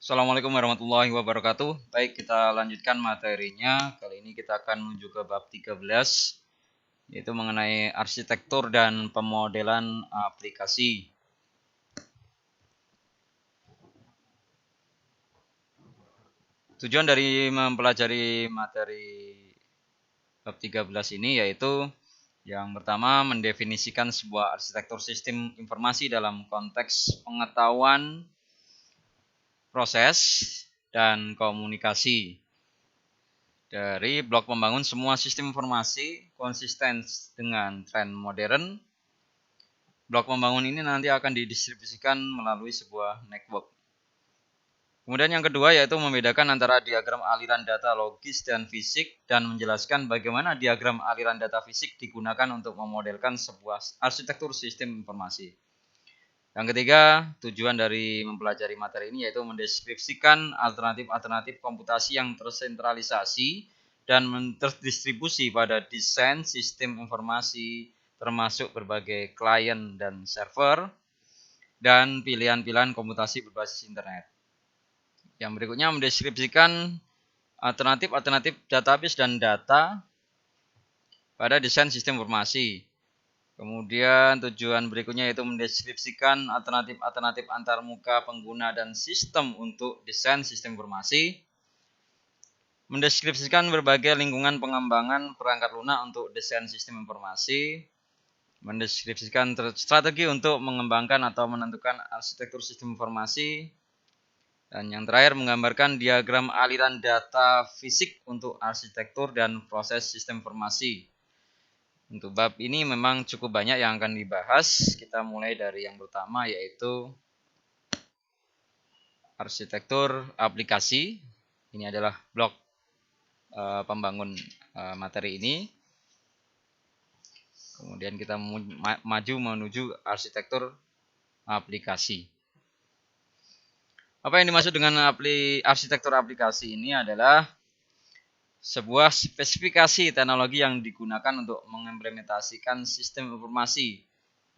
Assalamualaikum warahmatullahi wabarakatuh. Baik, kita lanjutkan materinya. Kali ini kita akan menuju ke bab 13, yaitu mengenai arsitektur dan pemodelan aplikasi. Tujuan dari mempelajari materi bab 13 ini yaitu yang pertama mendefinisikan sebuah arsitektur sistem informasi dalam konteks pengetahuan, proses, dan komunikasi. Dari blok pembangun semua sistem informasi konsisten dengan tren modern. Blok pembangun ini nanti akan didistribusikan melalui sebuah network. Kemudian yang kedua yaitu membedakan antara diagram aliran data logis dan fisik dan menjelaskan bagaimana diagram aliran data fisik digunakan untuk memodelkan sebuah arsitektur sistem informasi. Yang ketiga, tujuan dari mempelajari materi ini yaitu mendeskripsikan alternatif-alternatif komputasi yang tersentralisasi dan terdistribusi pada desain sistem informasi termasuk berbagai klien dan server dan pilihan-pilihan komputasi berbasis internet. Yang berikutnya mendeskripsikan alternatif-alternatif database dan data pada desain sistem informasi. Kemudian tujuan berikutnya yaitu mendeskripsikan alternatif-alternatif antarmuka pengguna dan sistem untuk desain sistem informasi. Mendeskripsikan berbagai lingkungan pengembangan perangkat lunak untuk desain sistem informasi. Mendeskripsikan strategi untuk mengembangkan atau menentukan arsitektur sistem informasi. Dan yang terakhir menggambarkan diagram aliran data fisik untuk arsitektur dan proses sistem informasi. Untuk bab ini memang cukup banyak yang akan dibahas. Kita mulai dari yang pertama yaitu arsitektur aplikasi. Ini adalah blok pembangun materi ini. Kemudian kita maju menuju arsitektur aplikasi. Apa yang dimaksud dengan arsitektur aplikasi ini adalah sebuah spesifikasi teknologi yang digunakan untuk mengimplementasikan sistem informasi.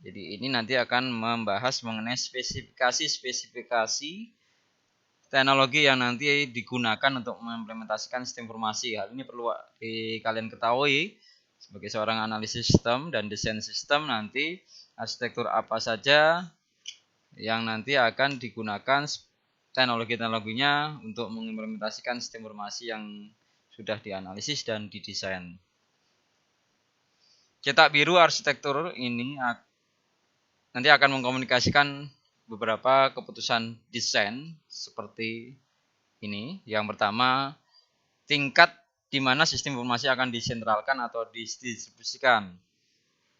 Jadi ini nanti akan membahas mengenai spesifikasi teknologi yang nanti digunakan untuk mengimplementasikan sistem informasi. Hal ini perlu kalian ketahui sebagai seorang analis sistem dan desain sistem, nanti arsitektur apa saja yang nanti akan digunakan teknologi-teknologinya untuk mengimplementasikan sistem informasi yang sudah dianalisis dan didesain. Cetak biru arsitektur ini nanti akan mengkomunikasikan beberapa keputusan desain seperti ini. Yang pertama, tingkat di mana sistem informasi akan disentralkan atau didistribusikan.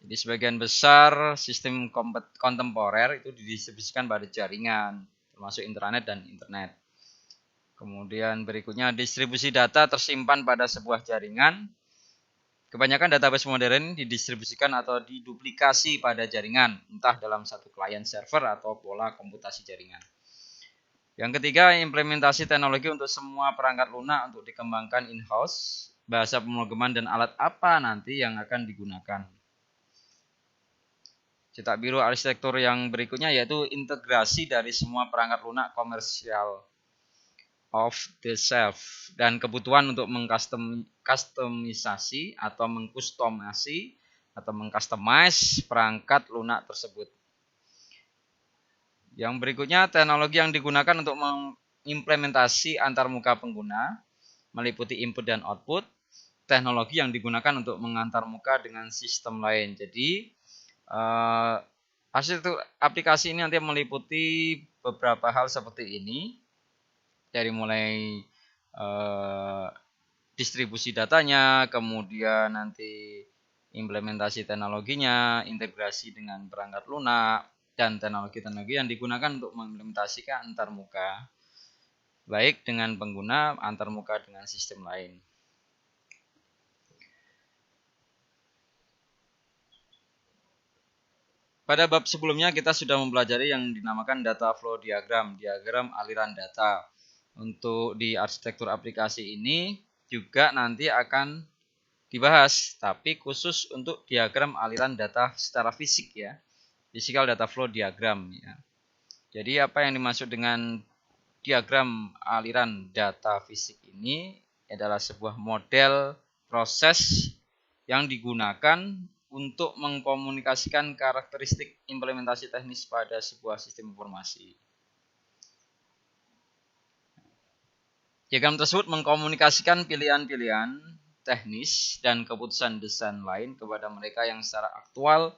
Jadi sebagian besar sistem kontemporer itu didistribusikan pada jaringan, termasuk intranet dan internet. Kemudian berikutnya distribusi data tersimpan pada sebuah jaringan. Kebanyakan database modern didistribusikan atau diduplikasi pada jaringan, entah dalam satu klien server atau pola komputasi jaringan. Yang ketiga, implementasi teknologi untuk semua perangkat lunak untuk dikembangkan in-house. Bahasa pemrograman dan alat apa nanti yang akan digunakan. Cetak biru arsitektur yang berikutnya yaitu integrasi dari semua perangkat lunak komersial off the shelf dan kebutuhan untuk mengkustomisasi atau mengkustomasi atau mengcustomize perangkat lunak tersebut. Yang berikutnya teknologi yang digunakan untuk mengimplementasi antarmuka pengguna meliputi input dan output. Teknologi yang digunakan untuk mengantarmuka dengan sistem lain. Jadi arsitektur aplikasi ini nanti meliputi beberapa hal seperti ini. Dari mulai distribusi datanya, kemudian nanti implementasi teknologinya, integrasi dengan perangkat lunak, dan teknologi-teknologi yang digunakan untuk mengimplementasikan antarmuka, baik dengan pengguna, antarmuka dengan sistem lain. Pada bab sebelumnya kita sudah mempelajari yang dinamakan data flow diagram, diagram aliran data. Untuk di arsitektur aplikasi ini juga nanti akan dibahas, tapi khusus untuk diagram aliran data secara fisik ya, physical data flow diagram ya. Jadi apa yang dimaksud dengan diagram aliran data fisik ini adalah sebuah model proses yang digunakan untuk mengkomunikasikan karakteristik implementasi teknis pada sebuah sistem informasi. Diagram tersebut mengkomunikasikan pilihan-pilihan teknis dan keputusan desain lain kepada mereka yang secara aktual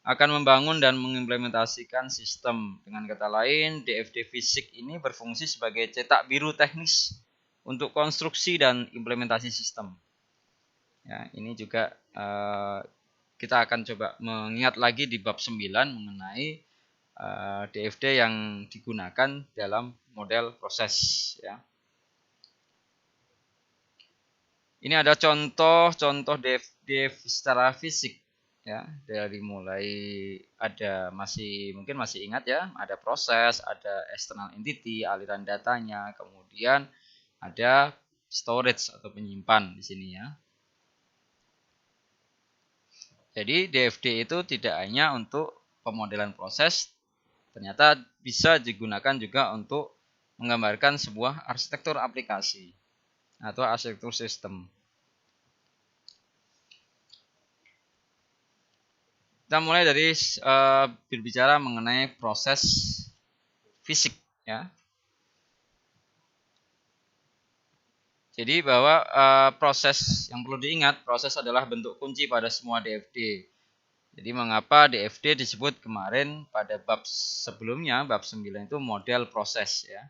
akan membangun dan mengimplementasikan sistem. Dengan kata lain, DFD fisik ini berfungsi sebagai cetak biru teknis untuk konstruksi dan implementasi sistem. Ya, ini juga kita akan coba mengingat lagi di bab 9 mengenai DFD yang digunakan dalam model proses. Ya. Ini ada contoh DFD secara fisik. Ya, dari mulai ada mungkin masih ingat ya, ada proses, ada external entity, aliran datanya, kemudian ada storage atau penyimpan di sini ya. Jadi DFD itu tidak hanya untuk pemodelan proses, ternyata bisa digunakan juga untuk menggambarkan sebuah arsitektur aplikasi atau arsitektur sistem. Kita mulai dari berbicara mengenai proses fisik ya. Jadi bahwa proses yang perlu diingat, proses adalah bentuk kunci pada semua DFD. Jadi mengapa DFD disebut kemarin pada bab sebelumnya, bab 9 itu model proses ya.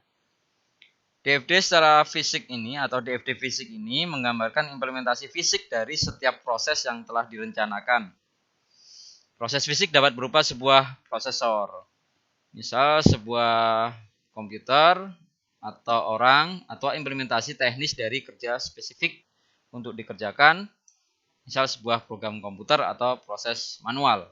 DFD secara fisik ini atau DFD fisik ini menggambarkan implementasi fisik dari setiap proses yang telah direncanakan. Proses fisik dapat berupa sebuah prosesor, misal sebuah komputer atau orang atau implementasi teknis dari kerja spesifik untuk dikerjakan, misal sebuah program komputer atau proses manual.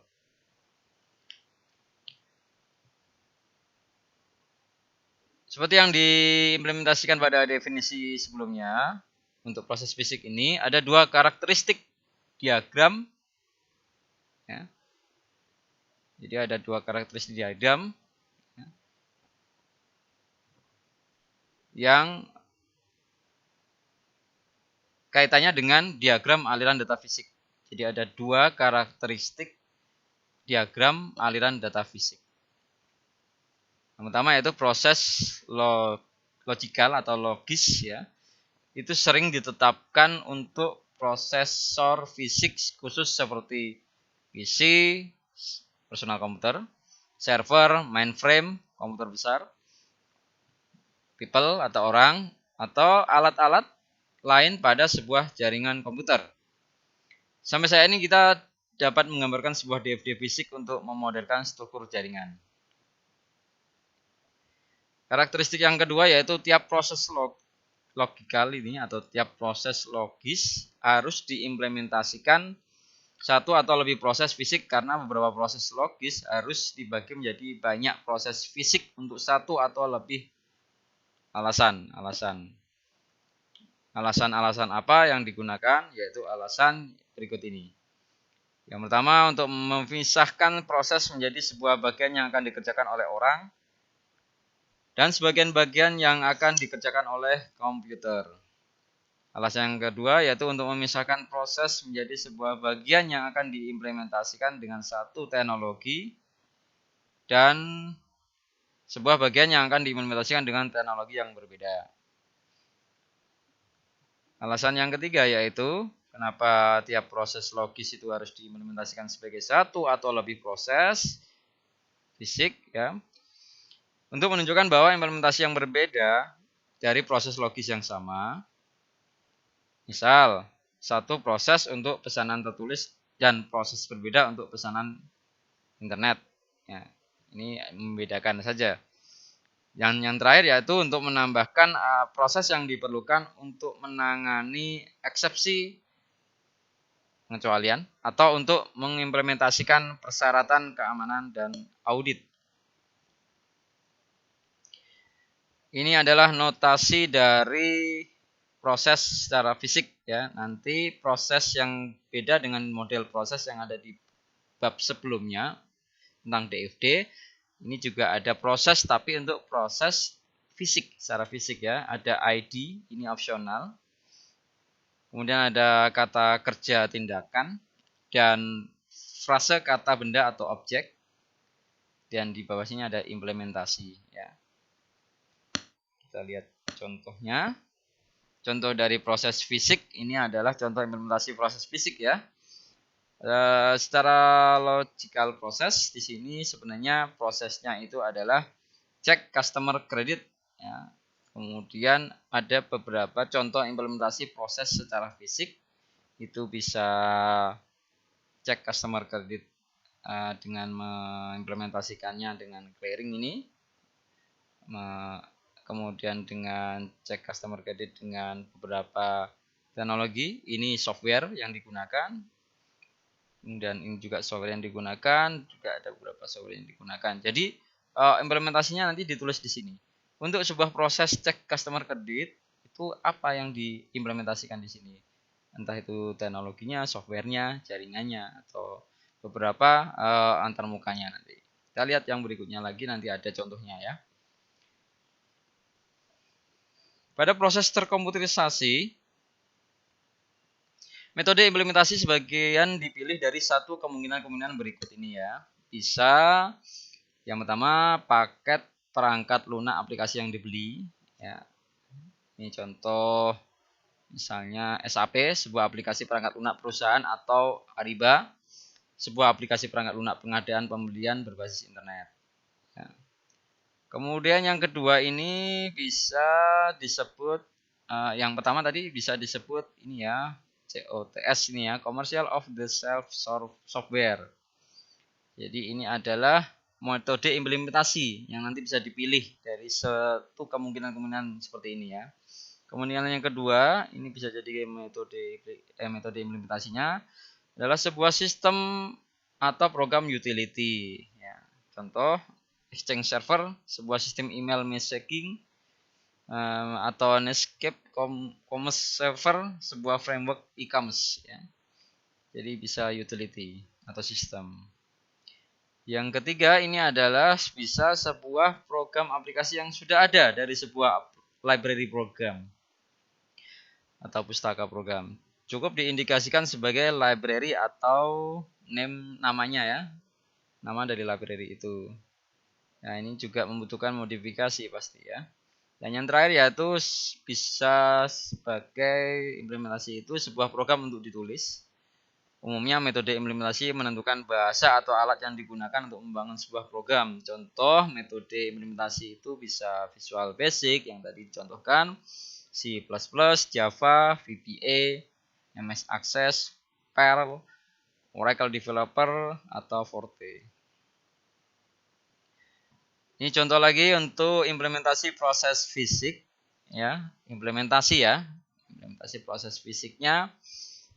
Seperti yang diimplementasikan pada definisi sebelumnya, untuk proses fisik ini ada dua karakteristik diagram. Ya. Jadi ada dua karakteristik diagram yang kaitannya dengan diagram aliran data fisik. Jadi ada dua karakteristik diagram aliran data fisik. Yang pertama yaitu proses logikal atau logis ya. Itu sering ditetapkan untuk prosesor fisik khusus seperti PC, personal komputer, server, mainframe, komputer besar, people atau orang, atau alat-alat lain pada sebuah jaringan komputer. Sampai saat ini kita dapat menggambarkan sebuah DFD fisik untuk memodelkan struktur jaringan. Karakteristik yang kedua yaitu tiap proses logikal ini atau tiap proses logis harus diimplementasikan satu atau lebih proses fisik karena beberapa proses logis harus dibagi menjadi banyak proses fisik untuk satu atau lebih alasan. Alasan-alasan apa yang digunakan yaitu alasan berikut ini. Yang pertama untuk memisahkan proses menjadi sebuah bagian yang akan dikerjakan oleh orang dan sebagian bagian yang akan dikerjakan oleh komputer. Alasan yang kedua yaitu untuk memisahkan proses menjadi sebuah bagian yang akan diimplementasikan dengan satu teknologi dan sebuah bagian yang akan diimplementasikan dengan teknologi yang berbeda. Alasan yang ketiga yaitu kenapa tiap proses logis itu harus diimplementasikan sebagai satu atau lebih proses fisik ya. Untuk menunjukkan bahwa implementasi yang berbeda dari proses logis yang sama. Misal, satu proses untuk pesanan tertulis dan proses berbeda untuk pesanan internet. Ya, ini membedakan saja. Yang terakhir yaitu untuk menambahkan proses yang diperlukan untuk menangani eksepsi pengecualian atau untuk mengimplementasikan persyaratan keamanan dan audit. Ini adalah notasi dari proses secara fisik ya. Nanti proses yang beda dengan model proses yang ada di bab sebelumnya tentang DFD. Ini juga ada proses tapi untuk proses fisik, secara fisik ya. Ada ID, ini opsional. Kemudian ada kata kerja tindakan dan frase kata benda atau objek. Dan di bawah sini ada implementasi ya. Kita lihat contohnya. Contoh dari proses fisik ini adalah contoh implementasi proses fisik ya. Secara logical proses di sini sebenarnya prosesnya itu adalah cek customer credit ya. Kemudian ada beberapa contoh implementasi proses secara fisik, itu bisa cek customer credit dengan mengimplementasikannya dengan clearing ini, kemudian dengan cek customer credit dengan beberapa teknologi, ini software yang digunakan, kemudian ini juga software yang digunakan, juga ada beberapa software yang digunakan. Jadi implementasinya nanti ditulis di sini. Untuk sebuah proses cek customer credit itu apa yang diimplementasikan di sini, entah itu teknologinya, softwarenya, jaringannya, atau beberapa antarmukanya nanti. Kita lihat yang berikutnya lagi, nanti ada contohnya ya. Pada proses terkomputerisasi, metode implementasi sebagian dipilih dari satu kemungkinan-kemungkinan berikut ini ya. Bisa yang pertama paket perangkat lunak aplikasi yang dibeli ya. Ini contoh misalnya SAP, sebuah aplikasi perangkat lunak perusahaan, atau Ariba, sebuah aplikasi perangkat lunak pengadaan pembelian berbasis internet ya. Kemudian yang kedua ini bisa disebut yang pertama tadi bisa disebut ini ya, COTS ini ya, Commercial of the Self Software. Jadi ini adalah metode implementasi yang nanti bisa dipilih dari satu kemungkinan-kemungkinan seperti ini ya. Kemudian yang kedua, ini bisa jadi metode implementasinya adalah sebuah sistem atau program utility ya. Contoh Exchange Server, sebuah sistem email messaging, atau Netscape Commerce Server, sebuah framework e-commerce ya. Jadi bisa utility atau sistem. Yang ketiga ini adalah bisa sebuah program aplikasi yang sudah ada dari sebuah library program atau pustaka program. Cukup diindikasikan sebagai library atau namanya ya, nama dari library itu. Nah ini juga membutuhkan modifikasi pasti ya. Dan yang terakhir yaitu bisa sebagai implementasi itu sebuah program untuk ditulis. Umumnya metode implementasi menentukan bahasa atau alat yang digunakan untuk membangun sebuah program. Contoh metode implementasi itu bisa Visual Basic yang tadi dicontohkan, C++, Java, VBA, MS Access, Perl, Oracle Developer, atau Forte. Ini contoh lagi untuk implementasi proses fisik ya, implementasi proses fisiknya.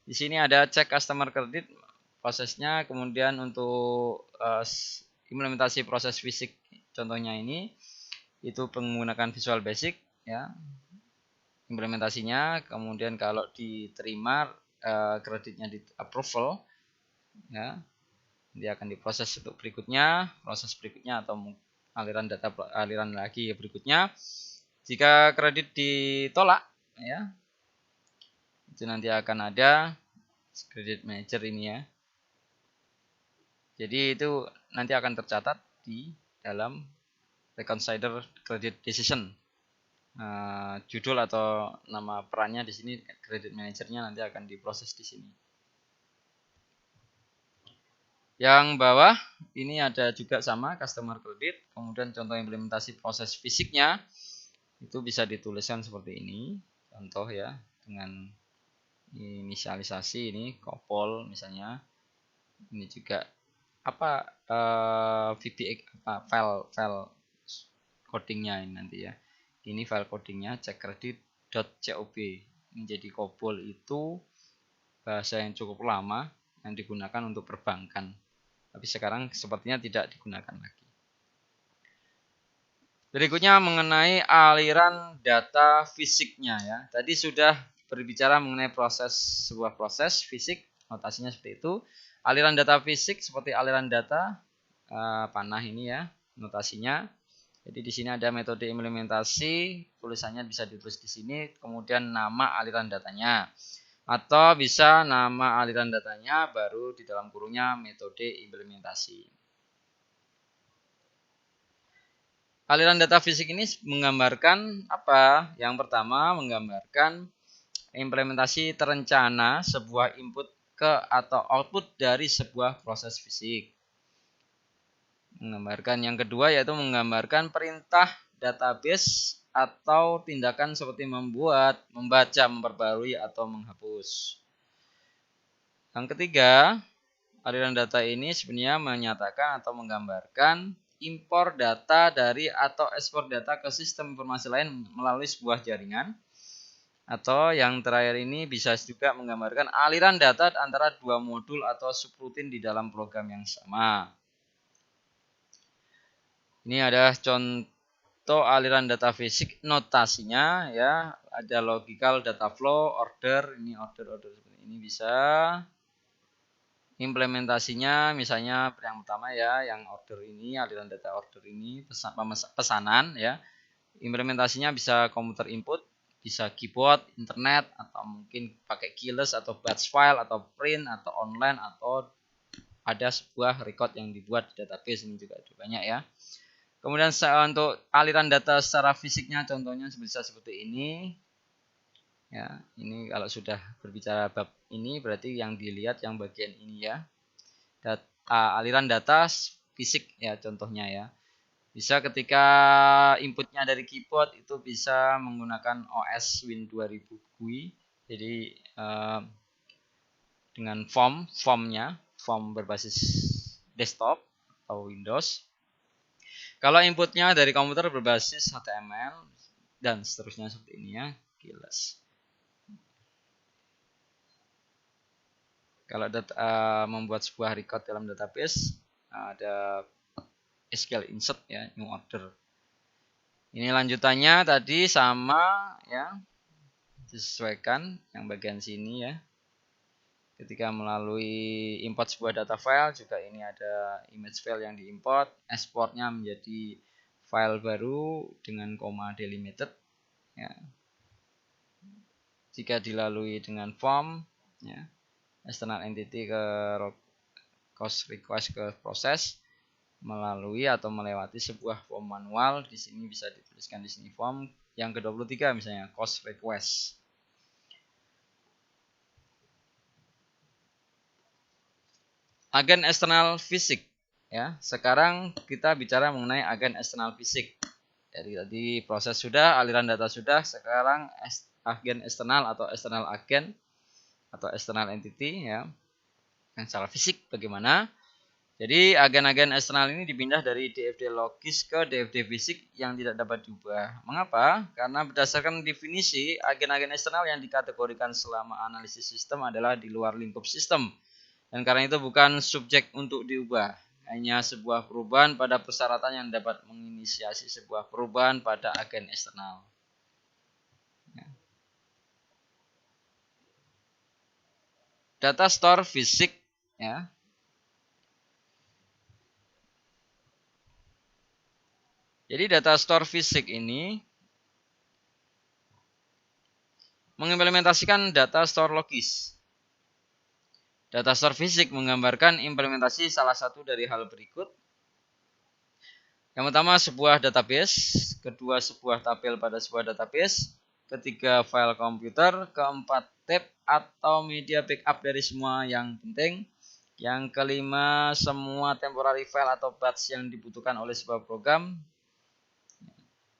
Di sini ada cek customer credit prosesnya, kemudian untuk implementasi proses fisik contohnya ini itu menggunakan Visual Basic ya implementasinya. Kemudian kalau diterima kreditnya di approval ya, dia akan diproses untuk berikutnya, proses berikutnya atau aliran lagi berikutnya. Jika kredit ditolak ya, itu nanti akan ada credit manager ini ya. Jadi itu nanti akan tercatat di dalam reconsider credit decision. Judul atau nama perannya di sini credit manajernya nanti akan diproses di sini. Yang bawah ini ada juga sama customer credit, kemudian contoh implementasi proses fisiknya itu bisa dituliskan seperti ini. Contoh ya, dengan inisialisasi ini kopol misalnya. Ini juga apa VBA apa file codingnya ini nanti ya. Ini file codingnya checkcredit.cob. Ini jadi COBOL itu bahasa yang cukup lama yang digunakan untuk perbankan. Tapi sekarang sepertinya tidak digunakan lagi. Berikutnya mengenai aliran data fisiknya ya. Tadi sudah berbicara mengenai sebuah proses fisik, notasinya seperti itu. Aliran data fisik seperti aliran data panah ini ya, notasinya. Jadi di sini ada metode implementasi, tulisannya bisa ditulis di sini, kemudian nama aliran datanya. Atau bisa nama aliran datanya baru di dalam kurungnya metode implementasi. Aliran data fisik ini menggambarkan apa? Yang pertama menggambarkan implementasi terencana sebuah input ke atau output dari sebuah proses fisik. Menggambarkan yang kedua yaitu menggambarkan perintah database atau tindakan seperti membuat, membaca, memperbarui, atau menghapus. Yang ketiga, aliran data ini sebenarnya menyatakan atau menggambarkan impor data dari atau ekspor data ke sistem informasi lain melalui sebuah jaringan. Atau yang terakhir ini bisa juga menggambarkan aliran data antara dua modul atau subrutin di dalam program yang sama. Ini adalah contoh aliran data fisik, notasinya ya, ada logical data flow, order, ini order seperti ini bisa. Implementasinya misalnya yang pertama ya, yang order ini, aliran data order ini, pesanan ya. Implementasinya bisa komputer input, bisa keyboard, internet, atau mungkin pakai keyless atau batch file atau print atau online atau ada sebuah record yang dibuat di database, ini juga banyak ya. Kemudian untuk aliran data secara fisiknya contohnya bisa seperti ini. Ya, ini kalau sudah berbicara bab ini berarti yang dilihat yang bagian ini ya. Aliran data fisik ya contohnya ya. Bisa ketika inputnya dari keyboard itu bisa menggunakan OS Win 2000 GUI. Jadi dengan form berbasis desktop atau Windows. Kalau inputnya dari komputer berbasis HTML dan seterusnya seperti ini ya, keyless. Kalau membuat sebuah record dalam database ada SQL insert ya, new order. Ini lanjutannya tadi sama ya, disesuaikan yang bagian sini ya. Ketika melalui import sebuah data file juga ini ada image file yang diimport, ekspornya menjadi file baru dengan koma delimited ya. Jika dilalui dengan form ya, external entity ke cost request ke proses melalui atau melewati sebuah form manual, di sini bisa dituliskan di sini form yang ke-23 misalnya cost request. Agen eksternal fisik ya. Sekarang kita bicara mengenai agen eksternal fisik. Jadi tadi proses sudah, aliran data sudah, sekarang agen eksternal atau eksternal agen atau eksternal entity ya. Yang secara fisik bagaimana? Jadi agen-agen eksternal ini dipindah dari DFD logis ke DFD fisik yang tidak dapat diubah. Mengapa? Karena berdasarkan definisi, agen-agen eksternal yang dikategorikan selama analisis sistem adalah di luar lingkup sistem. Dan karena itu bukan subjek untuk diubah. Hanya sebuah perubahan pada persyaratan yang dapat menginisiasi sebuah perubahan pada agen eksternal. Data store fisik ya. Jadi data store fisik ini mengimplementasikan data store logis. Data store fisik menggambarkan implementasi salah satu dari hal berikut. Yang pertama sebuah database, kedua sebuah tabel pada sebuah database, ketiga file komputer, keempat tab atau media backup dari semua yang penting, yang kelima semua temporary file atau batch yang dibutuhkan oleh sebuah program,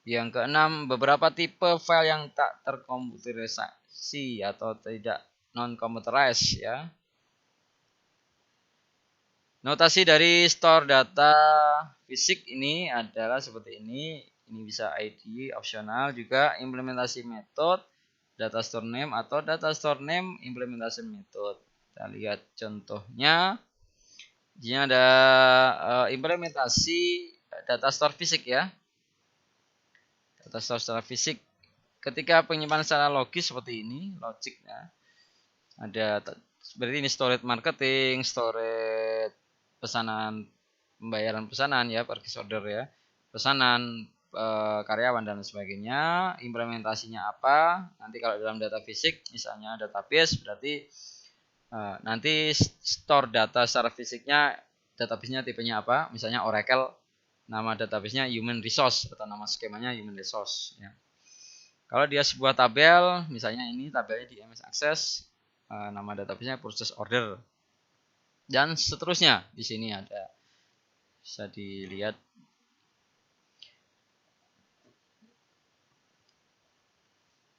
yang keenam beberapa tipe file yang tak terkomputerisasi atau tidak non-computerized ya. Notasi dari store data fisik ini adalah seperti ini. Ini bisa ID opsional juga, implementasi metode, data store name atau data store name implementation method. Kita lihat contohnya. Di sini ada implementasi data store fisik ya. Data store secara fisik. Ketika penyimpanan secara logis seperti ini, logic ya. Ada seperti ini storage marketing, storage pesanan, pembayaran pesanan ya, purchase order ya, pesanan, karyawan dan sebagainya. Implementasinya apa? Nanti kalau dalam data fisik, misalnya database, berarti nanti store data secara fisiknya, database-nya tipenya apa? Misalnya Oracle, nama database-nya Human Resource atau nama skemanya Human Resource. Ya. Kalau dia sebuah tabel, misalnya ini tabelnya di MS Access, nama database-nya Purchase Order, dan seterusnya. Di sini ada, bisa dilihat.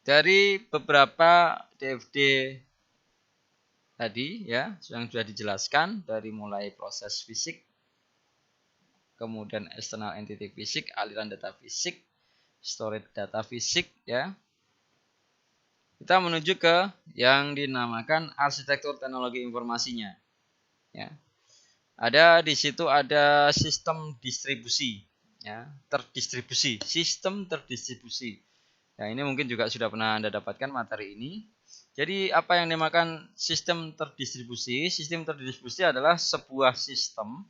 Dari beberapa DFD tadi ya, yang sudah dijelaskan, dari mulai proses fisik, kemudian external entity fisik, aliran data fisik, storage data fisik ya. Kita menuju ke yang dinamakan arsitektur teknologi informasinya. Ya. Ada di situ ada sistem distribusi ya, terdistribusi, sistem terdistribusi. Ya, ini mungkin juga sudah pernah Anda dapatkan materi ini. Jadi apa yang dinamakan sistem terdistribusi? Sistem terdistribusi adalah sebuah sistem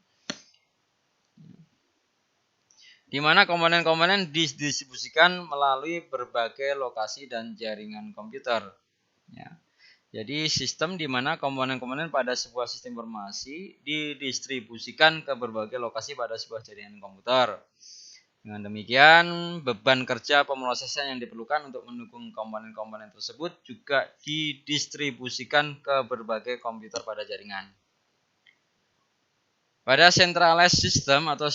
di mana komponen-komponen didistribusikan melalui berbagai lokasi dan jaringan komputer. Ya. Jadi sistem di mana komponen-komponen pada sebuah sistem informasi didistribusikan ke berbagai lokasi pada sebuah jaringan komputer. Dengan demikian, beban kerja pemrosesan yang diperlukan untuk mendukung komponen-komponen tersebut juga didistribusikan ke berbagai komputer pada jaringan. Pada centralized system atau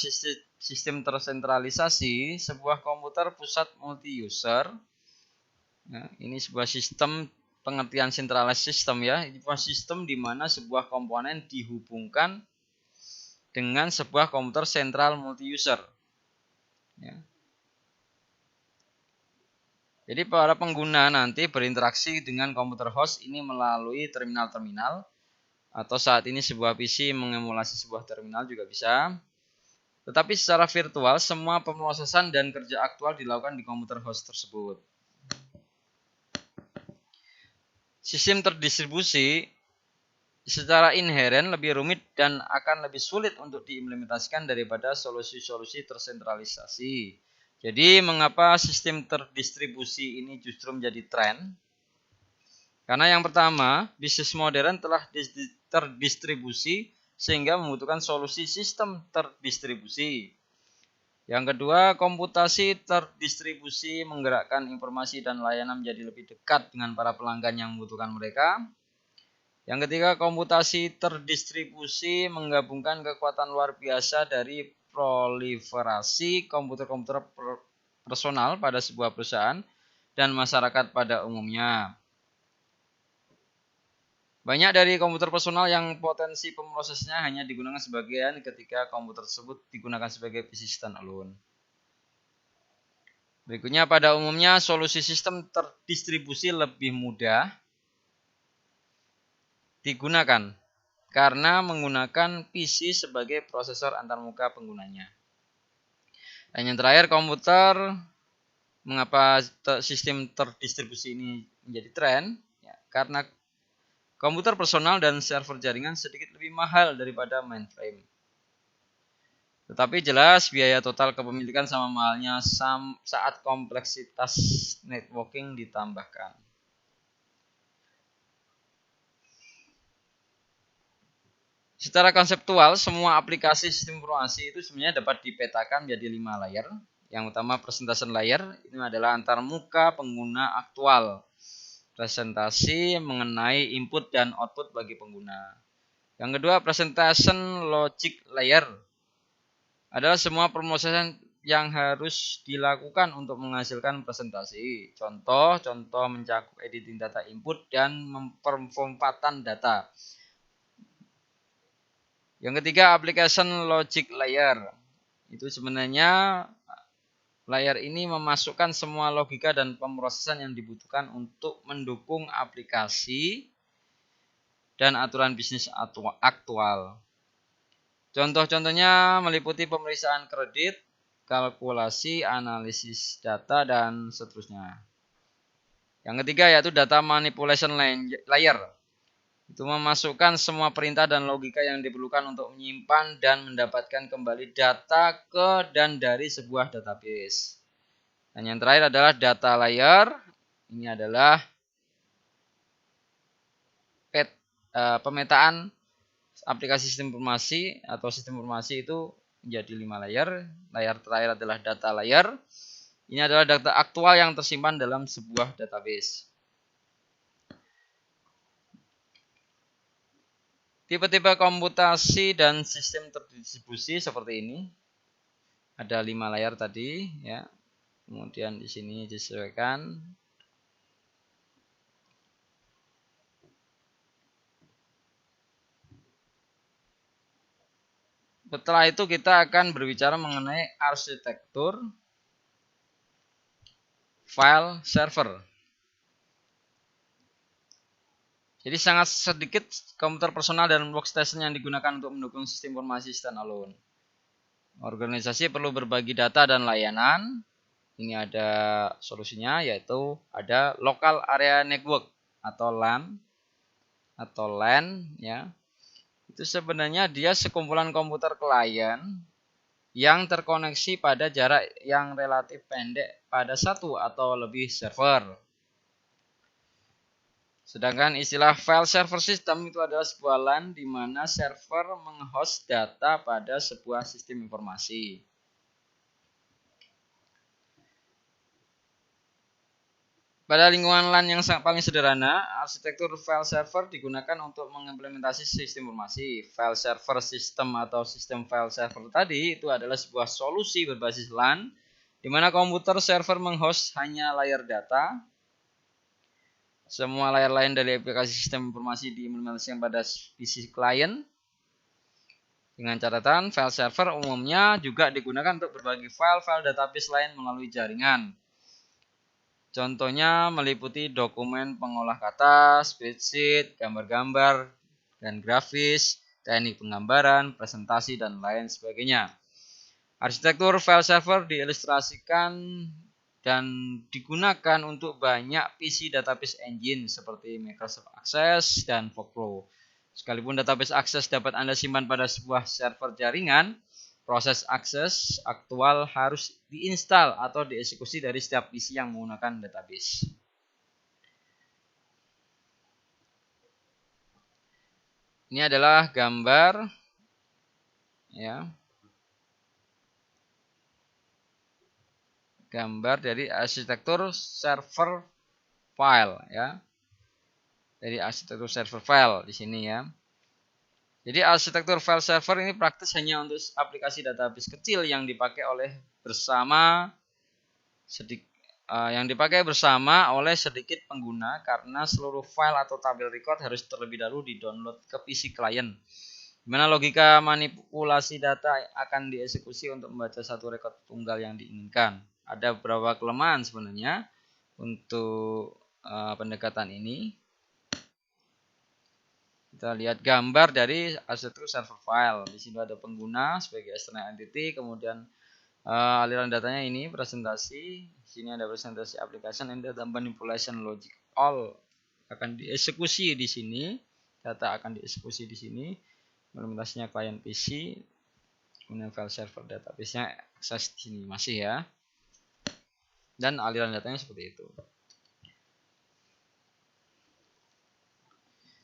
sistem tersentralisasi, sebuah komputer pusat multi-user, ya, ini sebuah sistem, pengertian centralized system ya, ini sebuah sistem di mana sebuah komponen dihubungkan dengan sebuah komputer sentral multi-user. Ya. Jadi para pengguna nanti berinteraksi dengan komputer host ini melalui terminal-terminal, atau saat ini sebuah PC mengemulasi sebuah terminal juga bisa. Tetapi secara virtual semua pemrosesan dan kerja aktual dilakukan di komputer host tersebut. Sistem terdistribusi secara inheren lebih rumit dan akan lebih sulit untuk diimplementasikan daripada solusi-solusi tersentralisasi. Jadi mengapa sistem terdistribusi ini justru menjadi tren? Karena yang pertama, bisnis modern telah terdistribusi sehingga membutuhkan solusi sistem terdistribusi. Yang kedua, komputasi terdistribusi menggerakkan informasi dan layanan menjadi lebih dekat dengan para pelanggan yang membutuhkan mereka. Yang ketiga, komputasi terdistribusi menggabungkan kekuatan luar biasa dari proliferasi komputer-komputer personal pada sebuah perusahaan dan masyarakat pada umumnya. Banyak dari komputer personal yang potensi pemrosesnya hanya digunakan sebagian ketika komputer tersebut digunakan sebagai PC standalone. Berikutnya, pada umumnya solusi sistem terdistribusi lebih mudah digunakan karena menggunakan PC sebagai prosesor antarmuka penggunanya. Dan yang terakhir, komputer, mengapa sistem terdistribusi ini menjadi tren? Ya, karena komputer personal dan server jaringan sedikit lebih mahal daripada mainframe. Tetapi jelas biaya total kepemilikan sama mahalnya saat kompleksitas networking ditambahkan. Secara konseptual, semua aplikasi sistem informasi itu sebenarnya dapat dipetakan menjadi 5 layer. Yang utama presentation layer, ini adalah antarmuka pengguna aktual. Presentasi mengenai input dan output bagi pengguna. Yang kedua, presentation logic layer, adalah semua pemrosesan yang harus dilakukan untuk menghasilkan presentasi. Contoh mencakup editing data input dan pemformatan data. Yang ketiga, application logic layer. Itu sebenarnya layer ini memasukkan semua logika dan pemrosesan yang dibutuhkan untuk mendukung aplikasi dan aturan bisnis aktual. Contoh-contohnya meliputi pemeriksaan kredit, kalkulasi, analisis data, dan seterusnya. Yang ketiga yaitu data manipulation layer. Itu memasukkan semua perintah dan logika yang diperlukan untuk menyimpan dan mendapatkan kembali data ke dan dari sebuah database. Dan yang terakhir adalah data layer. Ini adalah pemetaan aplikasi sistem informasi atau sistem informasi itu menjadi 5 layer. Layer terakhir adalah data layer. Ini adalah data aktual yang tersimpan dalam sebuah database. Tipe-tipe komputasi dan sistem terdistribusi seperti ini. Ada 5 layer tadi, ya. Kemudian di sini disesuaikan. Setelah itu kita akan berbicara mengenai arsitektur file server. Jadi sangat sedikit komputer personal dan workstation yang digunakan untuk mendukung sistem informasi standalone. Organisasi perlu berbagi data dan layanan. Ini ada solusinya, yaitu ada local area network atau LAN atau LAN, ya. Itu sebenarnya dia sekumpulan komputer klien yang terkoneksi pada jarak yang relatif pendek pada satu atau lebih server. Sedangkan istilah file server system itu adalah sebuah LAN di mana server menghost data pada sebuah sistem informasi. Pada lingkungan LAN yang paling sederhana, arsitektur file server digunakan untuk mengimplementasi sistem informasi. File server system atau sistem file server tadi itu adalah sebuah solusi berbasis LAN di mana komputer server menghost hanya layer data. Semua layer lain dari aplikasi sistem informasi diimplementasikan pada PC klien. Dengan catatan, file server umumnya juga digunakan untuk berbagi file-file database lain melalui jaringan. Contohnya meliputi dokumen pengolah kata, spreadsheet, gambar-gambar, dan grafis, teknik penggambaran, presentasi, dan lain sebagainya. Arsitektur file server diilustrasikan dan digunakan untuk banyak PC database engine seperti Microsoft Access dan Workflow. Sekalipun database Access dapat Anda simpan pada sebuah server jaringan, proses akses aktual harus diinstal atau dieksekusi dari setiap PC yang menggunakan database. Ini adalah gambar, ya, gambar dari arsitektur server file, ya, dari arsitektur server file di sini, ya. Jadi arsitektur file server ini praktis hanya untuk aplikasi database kecil yang dipakai oleh sedikit pengguna karena seluruh file atau tabel record harus terlebih dahulu di-download ke PC klien. Di mana logika manipulasi data akan dieksekusi untuk membaca satu record tunggal yang diinginkan. Ada beberapa kelemahan sebenarnya untuk pendekatan ini. Kita lihat gambar dari arsitektur server file. Di sini ada pengguna sebagai external entity, kemudian aliran datanya ini presentasi. Di sini ada presentasi application and data manipulation logic. All akan dieksekusi di sini. Data akan dieksekusi di sini. Implementasinya klien PC. Kemudian file server database-nya akses di sini masih, ya. Dan aliran datanya seperti itu.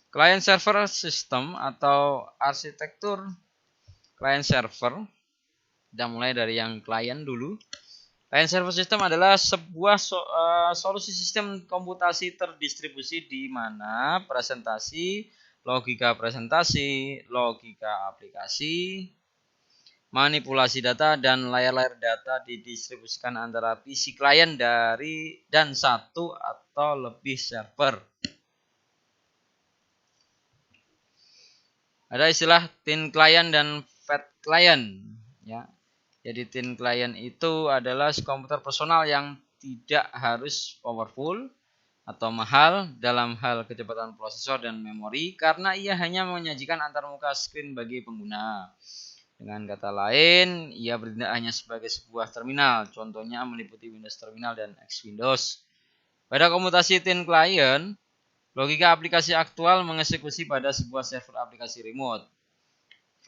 Client server system atau arsitektur client server. Kita mulai dari yang client dulu. Client server system adalah sebuah solusi sistem komputasi terdistribusi di mana presentasi, logika aplikasi, manipulasi data, dan layar-layar data didistribusikan antara PC klien dan satu atau lebih server. Ada istilah thin client dan fat client, ya. Jadi thin client itu adalah komputer personal yang tidak harus powerful atau mahal dalam hal kecepatan prosesor dan memori karena ia hanya menyajikan antarmuka screen bagi pengguna. Dengan kata lain, ia bertindak hanya sebagai sebuah terminal, contohnya meliputi Windows Terminal dan X Windows. Pada komputasi thin client, logika aplikasi aktual mengeksekusi pada sebuah server aplikasi remote.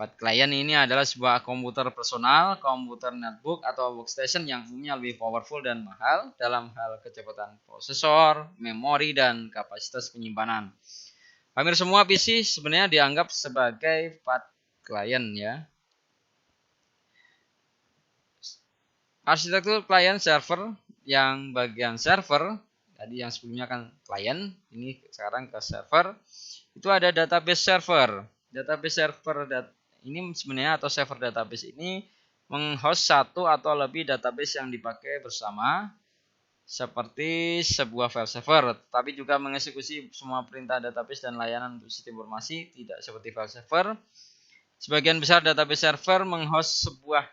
FAT client ini adalah sebuah komputer personal, komputer netbook atau workstation yang umumnya lebih powerful dan mahal dalam hal kecepatan prosesor, memori, dan kapasitas penyimpanan. Hampir semua PC sebenarnya dianggap sebagai FAT client ya. Arsitektur client server, yang bagian server tadi yang sebelumnya kan client, ini sekarang ke server. Itu ada database server. Database server ini sebenarnya atau server database ini menghost satu atau lebih database yang dipakai bersama seperti sebuah file server, tapi juga mengeksekusi semua perintah database dan layanan untuk sistem informasi, tidak seperti file server. Sebagian besar database server menghost sebuah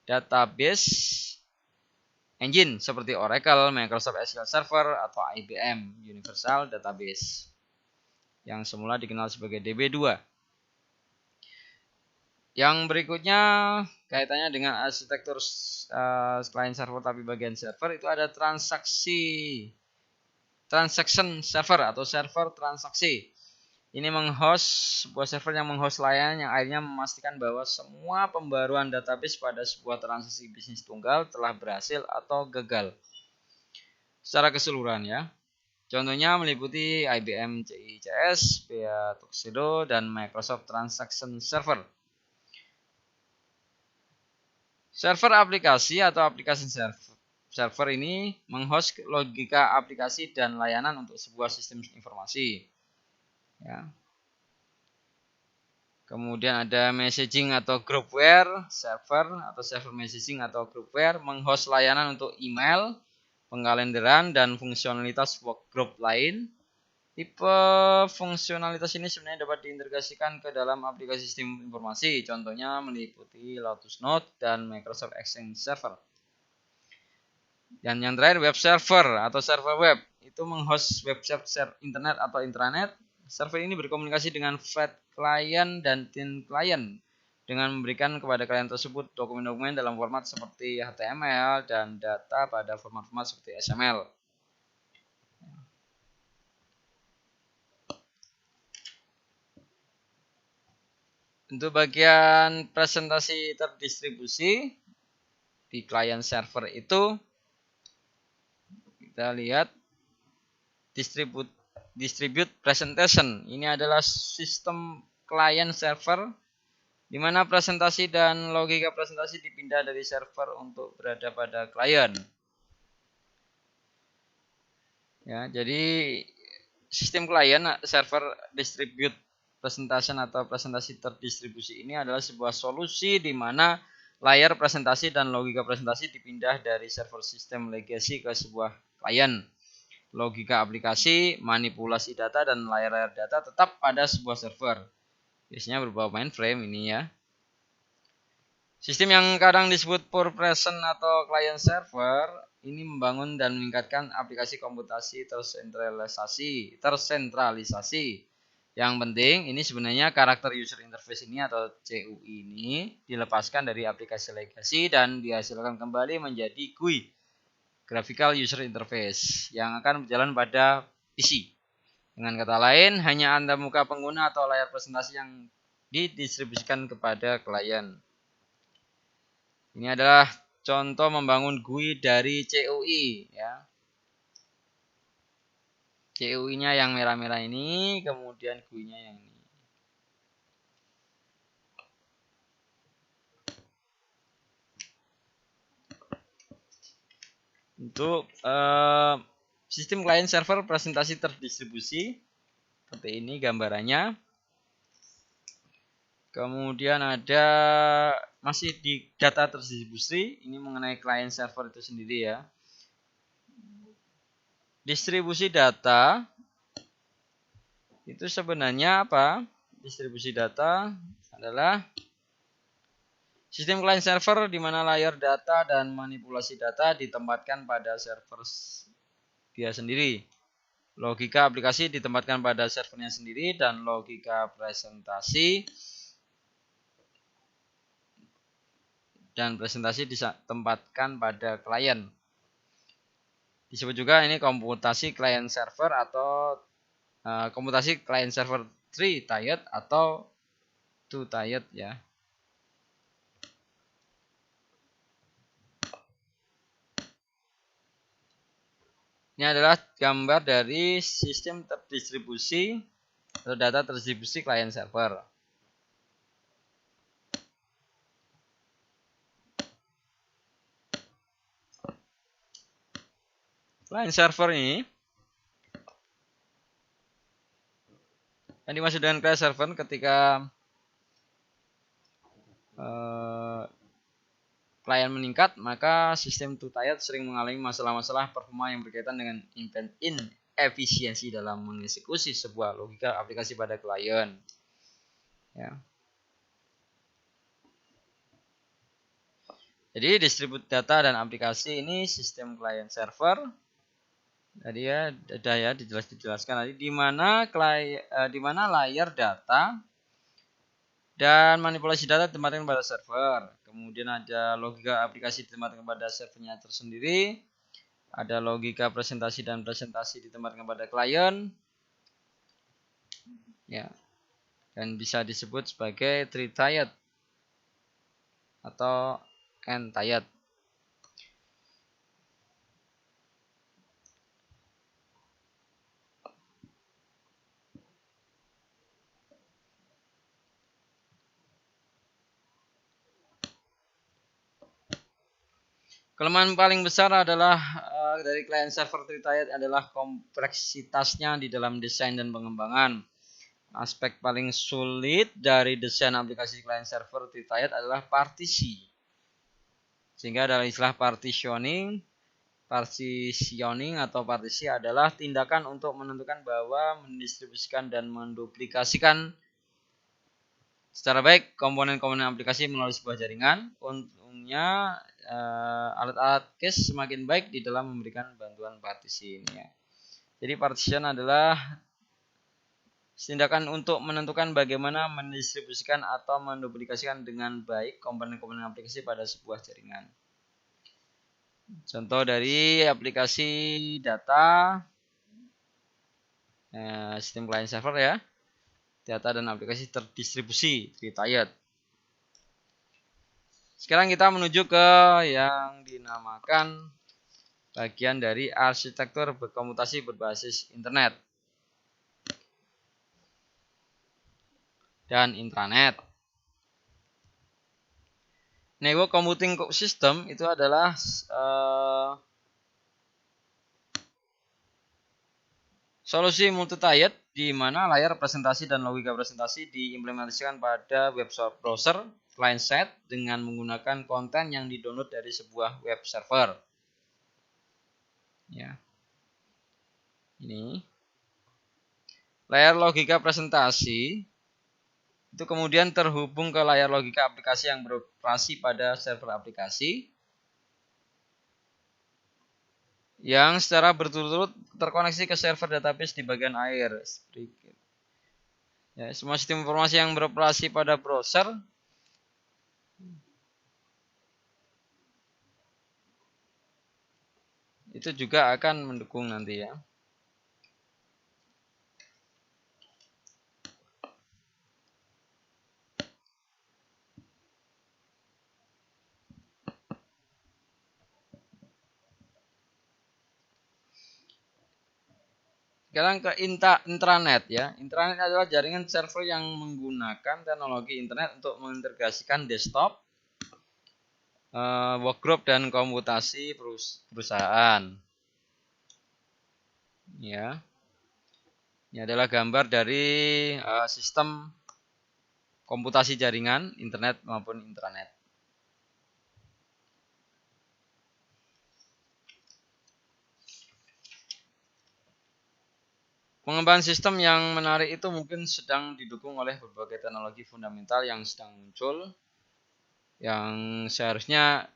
database engine seperti Oracle, Microsoft SQL Server, atau IBM Universal Database yang semula dikenal sebagai DB2. Yang berikutnya kaitannya dengan arsitektur client server tapi bagian server itu ada transaction server atau server transaksi. Ini menghost sebuah server yang menghost layanan yang akhirnya memastikan bahwa semua pembaruan database pada sebuah transaksi bisnis tunggal telah berhasil atau gagal secara keseluruhan ya. Contohnya meliputi IBM CICS, VIA Tuxedo, dan Microsoft Transaction Server. Server aplikasi atau aplikasi server ini menghost logika aplikasi dan layanan untuk sebuah sistem informasi. Ya. Kemudian ada messaging atau groupware server atau server messaging atau groupware menghost layanan untuk email, pengkalenderan, dan fungsionalitas workgroup lain. Tipe fungsionalitas ini sebenarnya dapat diintegrasikan ke dalam aplikasi sistem informasi. Contohnya meliputi Lotus Note dan Microsoft Exchange Server. Dan yang terakhir web server atau server web. Itu menghost website internet atau intranet. Server ini berkomunikasi dengan FAT client dan thin client dengan memberikan kepada klien tersebut dokumen-dokumen dalam format seperti HTML dan data pada format-format seperti XML. Untuk bagian presentasi terdistribusi di client server itu kita lihat distribute presentation. Ini adalah sistem client server di mana presentasi dan logika presentasi dipindah dari server untuk berada pada klien. Ya, jadi sistem client server distribute presentation atau presentasi terdistribusi ini adalah sebuah solusi di mana layar presentasi dan logika presentasi dipindah dari server sistem legacy ke sebuah klien. Logika aplikasi, manipulasi data, dan layar-layar data tetap pada sebuah server. Biasanya berupa mainframe ini ya. Sistem yang kadang disebut pure present atau client server ini membangun dan meningkatkan aplikasi komputasi tersentralisasi. Yang penting ini sebenarnya karakter user interface ini atau CUI ini dilepaskan dari aplikasi legacy dan dihasilkan kembali menjadi GUI. Graphical User Interface yang akan berjalan pada PC. Dengan kata lain, hanya antarmuka pengguna atau layar presentasi yang didistribusikan kepada klien. Ini adalah contoh membangun GUI dari CUI ya. CUI-nya yang merah-merah ini, kemudian GUI-nya yang ini. Untuk sistem client server presentasi terdistribusi seperti ini gambarannya. Kemudian ada masih di data terdistribusi, ini mengenai client server itu sendiri ya. Distribusi data itu sebenarnya apa? Distribusi data adalah sistem client server di mana layar data dan manipulasi data ditempatkan pada server dia sendiri. Logika aplikasi ditempatkan pada servernya sendiri dan logika presentasi ditempatkan pada klien. Disebut juga ini komputasi client server atau komputasi client server 3 tier atau two-tier ya. Ini adalah gambar dari sistem terdistribusi atau data terdistribusi client server. Client server ini yang dimaksud dengan client server ketika klien meningkat, maka sistem two-tier sering mengalami masalah-masalah performa yang berkaitan dengan inefisiensi dalam mengeksekusi sebuah logika aplikasi pada klien. Ya. Jadi distribut data dan aplikasi ini sistem client server. Tadi ya ada ya dijelaskan tadi di mana layar data dan manipulasi data ditempatkan pada server. Kemudian ada logika aplikasi ditempatkan pada servernya tersendiri. Ada logika presentasi dan presentasi ditempatkan pada klien. Ya. Dan bisa disebut sebagai three-tiered atau n-tiered. Kelemahan paling besar adalah dari client server three-tiered adalah kompleksitasnya di dalam desain dan pengembangan. Aspek paling sulit dari desain aplikasi client server three-tiered adalah partisi. Sehingga dalam istilah partitioning atau partisi adalah tindakan untuk menentukan bahwa mendistribusikan dan menduplikasikan secara baik komponen-komponen aplikasi melalui sebuah jaringan. Untungnya alat-alat case semakin baik di dalam memberikan bantuan partisi ini ya. Jadi partition adalah tindakan untuk menentukan bagaimana mendistribusikan atau menduplikasikan dengan baik komponen-komponen aplikasi pada sebuah jaringan. Contoh dari aplikasi data sistem client server ya. Data dan aplikasi terdistribusi three-tiered. Sekarang kita menuju ke yang dinamakan bagian dari arsitektur berkomutasi berbasis internet dan intranet. Network Computing System itu adalah solusi multi-tiered di mana layar presentasi dan logika presentasi diimplementasikan pada web browser client side dengan menggunakan konten yang didownload dari sebuah web server. Ya. Ini layar logika presentasi itu kemudian terhubung ke layar logika aplikasi yang beroperasi pada server aplikasi yang secara berturut-turut terkoneksi ke server database di bagian akhir. Ya, semua sistem informasi yang beroperasi pada browser itu juga akan mendukung nanti ya. Sekarang ke intranet ya. Intranet adalah jaringan server yang menggunakan teknologi internet untuk mengintegrasikan desktop, workgroup dan komputasi perusahaan. Ya. Ini adalah gambar dari sistem komputasi jaringan internet maupun intranet. Pengembangan sistem yang menarik itu mungkin sedang didukung oleh berbagai teknologi fundamental yang sedang muncul, yang seharusnya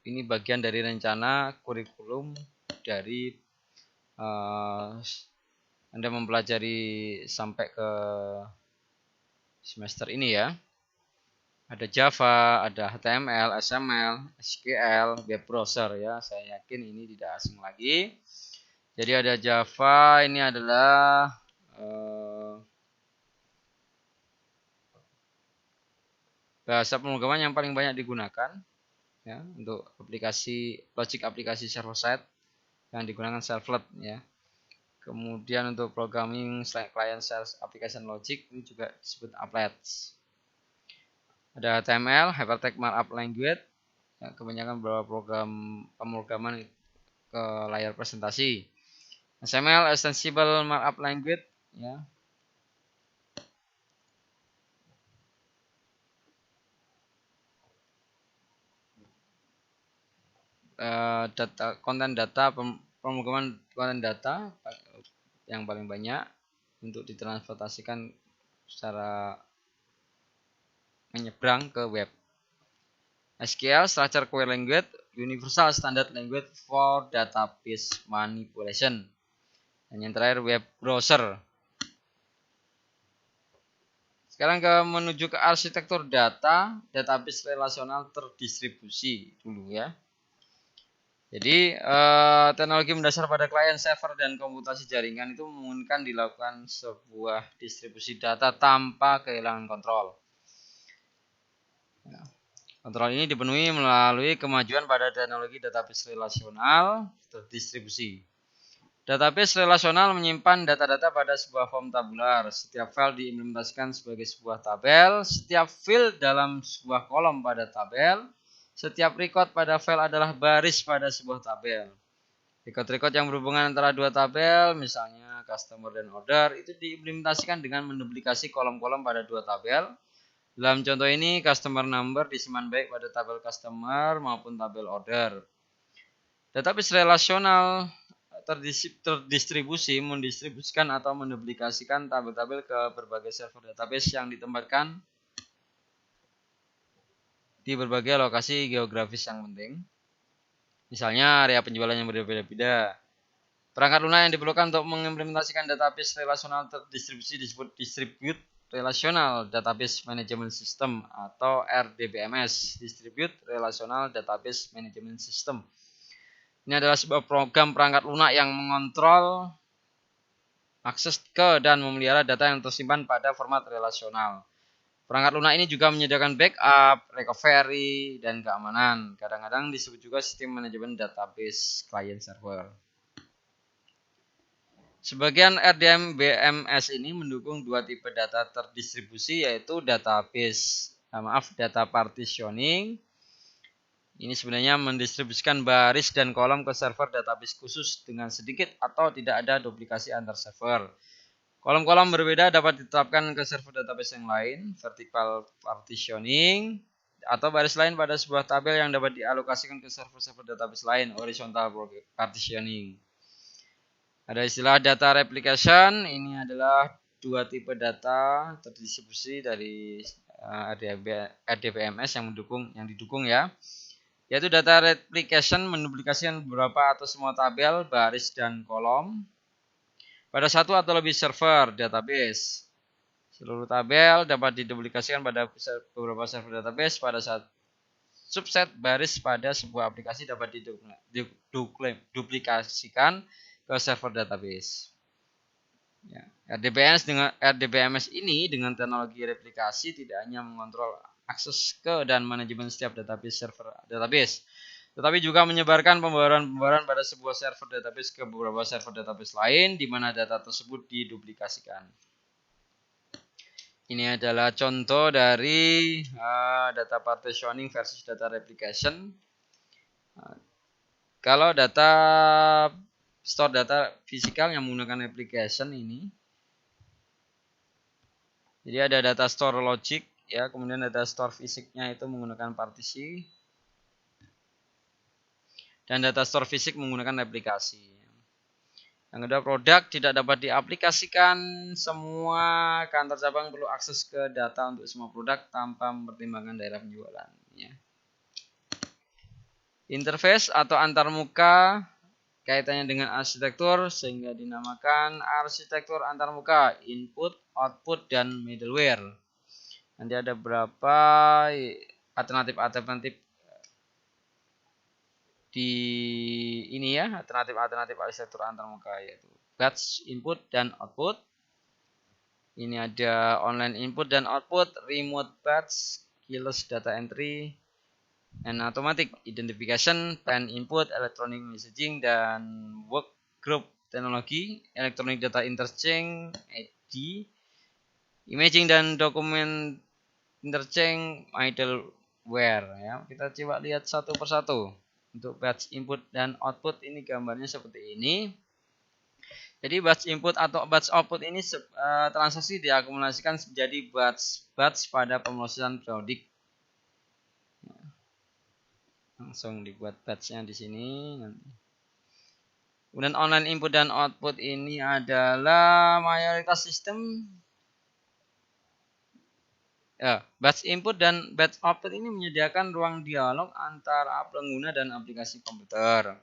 ini bagian dari rencana kurikulum dari Anda mempelajari sampai ke semester ini ya. Ada Java, ada HTML, XML, SQL, web browser ya. Saya yakin ini tidak asing lagi. Jadi ada Java, ini adalah bahasa pemrograman yang paling banyak digunakan ya untuk logic aplikasi server side yang digunakan servlet ya. Kemudian untuk programming client side application logic ini juga disebut applets. Ada HTML, Hypertext Markup Language, ya, kebanyakan beberapa program pemrograman ke layar presentasi. XML, Extensible Markup Language, ya. Konten data, pemrograman konten data yang paling banyak untuk ditransportasikan secara menyeberang ke web. SQL, Structured Query Language, Universal Standard Language for Database Manipulation. Dan yang terakhir web browser. Sekarang menuju ke arsitektur data, database relasional terdistribusi dulu ya. Jadi teknologi mendasar pada klien server dan komputasi jaringan itu memungkinkan dilakukan sebuah distribusi data tanpa kehilangan kontrol. Kontrol ini dipenuhi melalui kemajuan pada teknologi database relasional terdistribusi. Database relasional menyimpan data-data pada sebuah form tabular. Setiap file diimplementasikan sebagai sebuah tabel. Setiap field dalam sebuah kolom pada tabel. Setiap record pada file adalah baris pada sebuah tabel. Record-record yang berhubungan antara dua tabel, misalnya customer dan order, itu diimplementasikan dengan menduplikasi kolom-kolom pada dua tabel. Dalam contoh ini, customer number disimpan baik pada tabel customer maupun tabel order. Database relasional terdistribusi mendistribusikan atau menduplikasikan tabel-tabel ke berbagai server database yang ditempatkan di berbagai lokasi geografis yang penting. Misalnya area penjualan yang berbeda-beda. Perangkat lunak yang diperlukan untuk mengimplementasikan database relasional terdistribusi disebut Distributed Relational Database Management System atau RDBMS, Distributed Relational Database Management System. Ini adalah sebuah program perangkat lunak yang mengontrol akses ke dan memelihara data yang tersimpan pada format relasional. Perangkat lunak ini juga menyediakan backup, recovery, dan keamanan. Kadang-kadang disebut juga sistem manajemen database client server. Sebagian RDBMS ini mendukung dua tipe data terdistribusi, yaitu data partitioning. Ini sebenarnya mendistribusikan baris dan kolom ke server database khusus dengan sedikit atau tidak ada duplikasi antar server. Kolom-kolom berbeda dapat ditetapkan ke server database yang lain, vertical partitioning, atau baris lain pada sebuah tabel yang dapat dialokasikan ke server-server database lain, horizontal partitioning. Ada istilah data replication, ini adalah dua tipe data terdistribusi dari RDBMS yang didukung ya. Yaitu data replication menduplikasikan beberapa atau semua tabel, baris dan kolom pada satu atau lebih server database. Seluruh tabel dapat diduplikasikan pada beberapa server database pada saat subset baris pada sebuah aplikasi dapat diduplikasikan ke server database. Ya, RDBMS ini dengan teknologi replikasi tidak hanya mengontrol akses ke dan manajemen setiap server database, tetapi juga menyebarkan pembaruan pada sebuah server database ke beberapa server database lain di mana data tersebut diduplikasikan. Ini adalah contoh dari data partitioning versus data replication. Kalau store data fisikal yang menggunakan application ini. Jadi ada data store logic ya, kemudian data store fisiknya itu menggunakan partisi. Dan data store fisik menggunakan aplikasi. Yang kedua, produk tidak dapat diaplikasikan, semua kantor cabang perlu akses ke data untuk semua produk tanpa mempertimbangkan daerah penjualan ya. Interface atau antarmuka kaitannya dengan arsitektur sehingga dinamakan arsitektur antarmuka, input, output, dan middleware. Nanti ada beberapa alternatif di ini ya, alternatif arsitektur antarmuka yaitu batch input dan output. Ini ada online input dan output, remote batch, keyless data entry, and automatic identification, pen input, electronic messaging, dan work group teknologi, electronic data interchange, EDI, imaging dan dokumen interchange, middleware. Ya, kita coba lihat satu persatu. Untuk batch input dan output ini gambarnya seperti ini. Jadi batch input atau batch output ini transaksi diakumulasikan menjadi batch pada pemrosesan periodik. Langsung dibuat batchnya di sini nanti. Kemudian online input dan output ini adalah mayoritas sistem. Ya, batch input dan batch output ini menyediakan ruang dialog antara pengguna dan aplikasi komputer.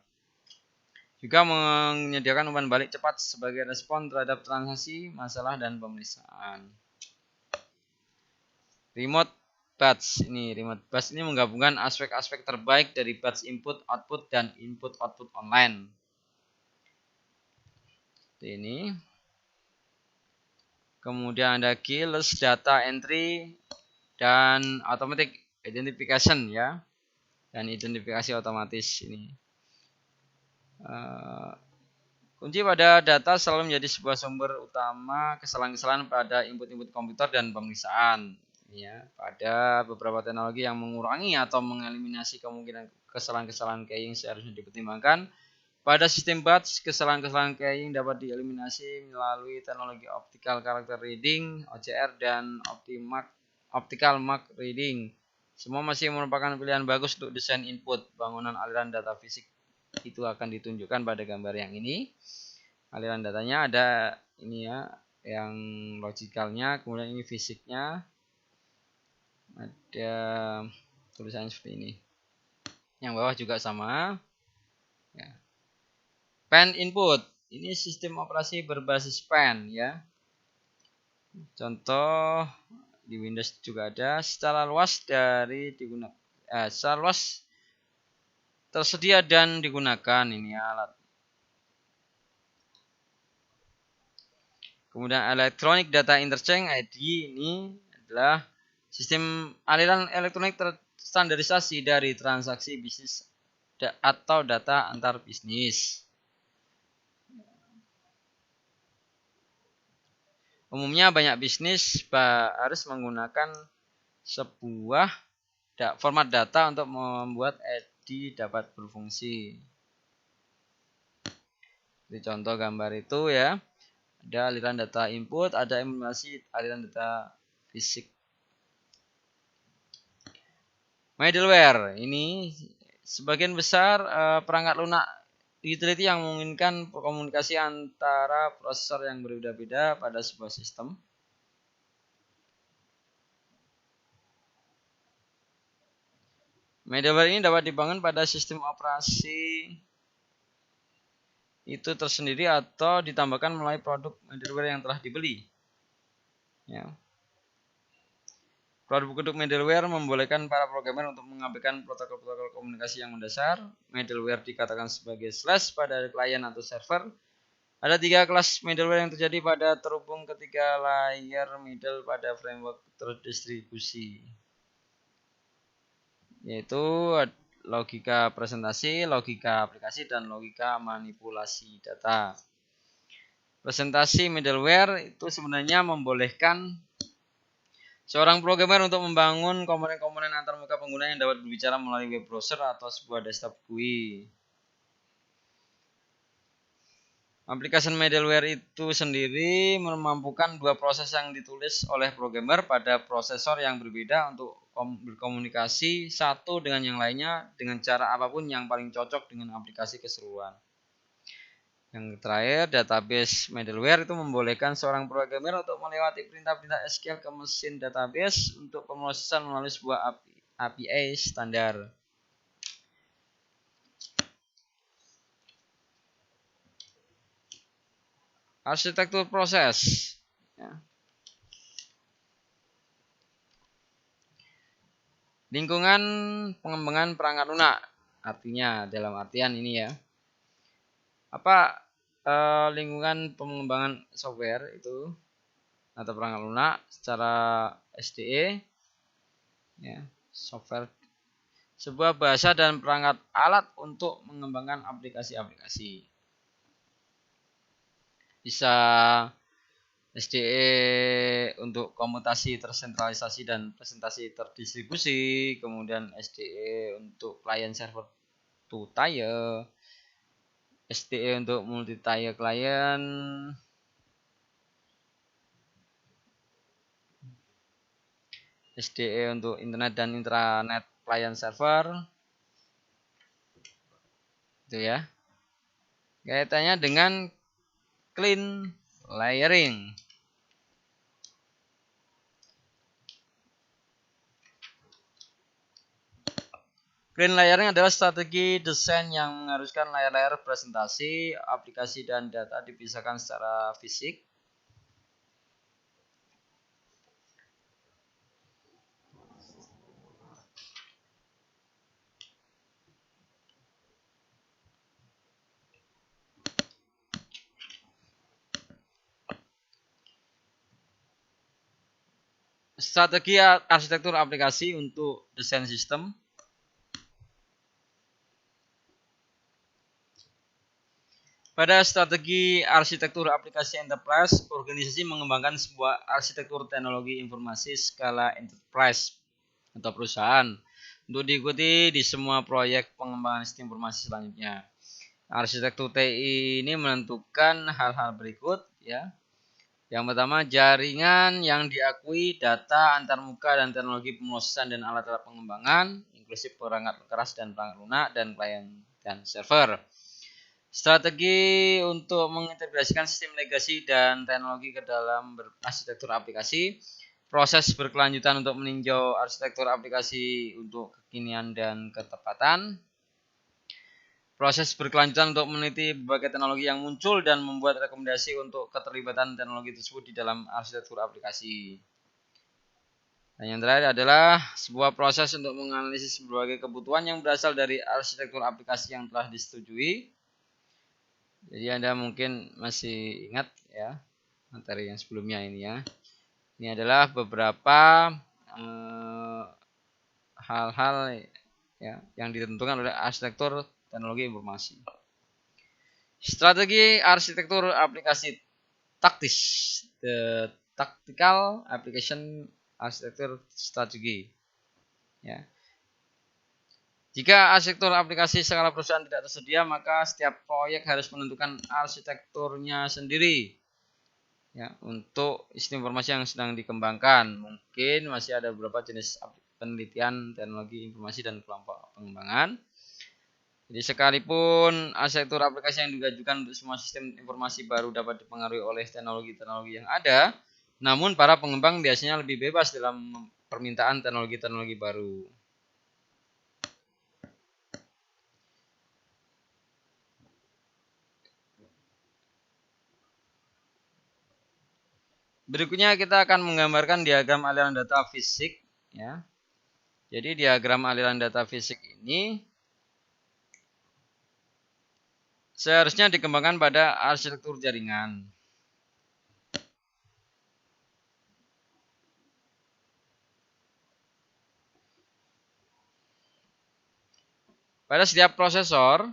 Juga menyediakan umpan balik cepat sebagai respon terhadap transaksi, masalah, dan pemeriksaan. Remote batch ini menggabungkan aspek-aspek terbaik dari batch input, output, dan input-output online. Ini. Kemudian ada keyless data entry dan automatic identification ya, dan identifikasi otomatis ini. Kunci pada data selalu menjadi sebuah sumber utama kesalahan-kesalahan pada input-input komputer dan pemeriksaan. Ya, pada beberapa teknologi yang mengurangi atau mengeliminasi kemungkinan kesalahan-kesalahan caching seharusnya dipertimbangkan. Pada sistem batch, kesalahan-kesalahan caching dapat dieliminasi melalui teknologi optical character reading (OCR) dan optical mark reading. Semua masih merupakan pilihan bagus untuk desain input. Bangunan aliran data fisik itu akan ditunjukkan pada gambar yang ini. Aliran datanya ada ini ya, yang logikalnya, kemudian ini fisiknya, ada tulisannya seperti ini. Yang bawah juga sama ya. Pen input ini sistem operasi berbasis pen ya. Contoh di Windows juga ada. Secara luas secara luas tersedia dan digunakan ini alat. Kemudian electronic data interchange (EDI) ini adalah sistem aliran elektronik terstandarisasi dari transaksi bisnis atau data antar bisnis. Umumnya banyak bisnis harus menggunakan sebuah format data untuk membuat EDI dapat berfungsi. Di contoh gambar itu ya, ada aliran data input, ada emulasi aliran data fisik. Middleware ini sebagian besar perangkat lunak utility yang memungkinkan komunikasi antara prosesor yang berbeda-beda pada sebuah sistem. Middleware ini dapat dibangun pada sistem operasi itu tersendiri atau ditambahkan melalui produk middleware yang telah dibeli. Ya. Produk middleware membolehkan para programmer untuk mengabaikan protokol-protokol komunikasi yang mendasar. Middleware dikatakan sebagai slash pada klien atau server. Ada 3 kelas middleware yang terjadi pada terhubung ketiga layer middle pada framework terdistribusi, yaitu logika presentasi, logika aplikasi, dan logika manipulasi data. Presentasi middleware itu sebenarnya membolehkan seorang programmer untuk membangun komponen-komponen antarmuka pengguna yang dapat berbicara melalui web browser atau sebuah desktop GUI. Aplikasi middleware itu sendiri memampukan 2 proses yang ditulis oleh programmer pada prosesor yang berbeda untuk berkomunikasi satu dengan yang lainnya dengan cara apapun yang paling cocok dengan aplikasi keseluruhan. Yang terakhir, database middleware itu membolehkan seorang programmer untuk melewati perintah-perintah SQL ke mesin database untuk pemrosesan melalui sebuah API standar. Arsitektur proses. Ya. Lingkungan pengembangan perangkat lunak. Artinya, dalam artian ini ya. Apa lingkungan pengembangan software itu atau perangkat lunak secara SDE Ya, software sebuah bahasa dan perangkat alat untuk mengembangkan aplikasi-aplikasi. Bisa SDE untuk komutasi tersentralisasi dan presentasi terdistribusi, kemudian SDE untuk client server to tier, SDE untuk multi tier client, SDE untuk internet dan intranet client server, itu ya. Kaitannya dengan clean layering. Clean layering adalah strategi desain yang mengharuskan layar-layar presentasi, aplikasi, dan data dipisahkan secara fisik. Strategi arsitektur aplikasi untuk desain sistem. Pada strategi arsitektur aplikasi enterprise, organisasi mengembangkan sebuah arsitektur teknologi informasi skala enterprise atau perusahaan untuk diikuti di semua proyek pengembangan sistem informasi selanjutnya. Arsitektur TI ini menentukan hal-hal berikut ya. Yang pertama, jaringan yang diakui, data antarmuka dan teknologi pemrosesan dan alat-alat pengembangan, inklusif perangkat keras dan perangkat lunak dan klien dan server. Strategi untuk mengintegrasikan sistem legasi dan teknologi ke dalam arsitektur aplikasi. Proses berkelanjutan untuk meninjau arsitektur aplikasi untuk kekinian dan ketepatan. Proses berkelanjutan untuk meneliti berbagai teknologi yang muncul dan membuat rekomendasi untuk keterlibatan teknologi tersebut di dalam arsitektur aplikasi. Dan yang terakhir adalah sebuah proses untuk menganalisis berbagai kebutuhan yang berasal dari arsitektur aplikasi yang telah disetujui. Jadi Anda mungkin masih ingat ya materi yang sebelumnya ini ya. Ini adalah beberapa hal-hal ya yang ditentukan oleh arsitektur teknologi informasi. Strategi arsitektur aplikasi taktis, the tactical application architecture strategy. Ya. Jika arsitektur aplikasi skala perusahaan tidak tersedia, maka setiap proyek harus menentukan arsitekturnya sendiri. Ya, untuk sistem informasi yang sedang dikembangkan, mungkin masih ada beberapa jenis penelitian teknologi informasi dan kelompok pengembangan. Jadi sekalipun arsitektur aplikasi yang digajukan untuk semua sistem informasi baru dapat dipengaruhi oleh teknologi-teknologi yang ada, namun para pengembang biasanya lebih bebas dalam permintaan teknologi-teknologi baru. Berikutnya kita akan menggambarkan diagram aliran data fisik ya. Jadi diagram aliran data fisik ini seharusnya dikembangkan pada arsitektur jaringan. Pada setiap prosesor